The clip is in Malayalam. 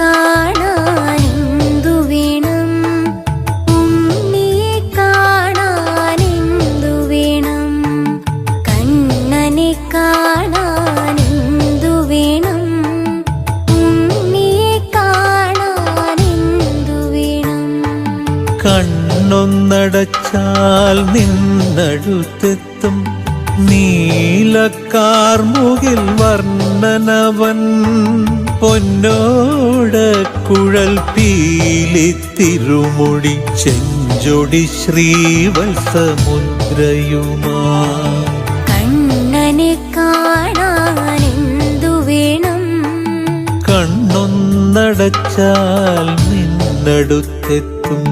കാണാനെന്തു വേണം, ഉണ്ണിയെ കാണാനെന്തു വേണം, കണ്ണനെ കാണാനെന്തു വേണം, ഉണ്ണിയെ കാണാനെന്തു വേണം. കണ്ണൊന്നടച്ചാൽ നിന്നടുത്തെത്തും നീലക്കാർമുകിൽ വർണ്ണനവൻ, പൊന്നോട കുഴൽ പീലി തിരുമുടി ചെഞ്ചൊടി ശ്രീവത്സമുദ്രയുമാ. കണ്ണനെ കാണാനെന്തു വേണം, കണ്ണൊന്നടച്ചാൽ നിന്നടുത്തെത്തും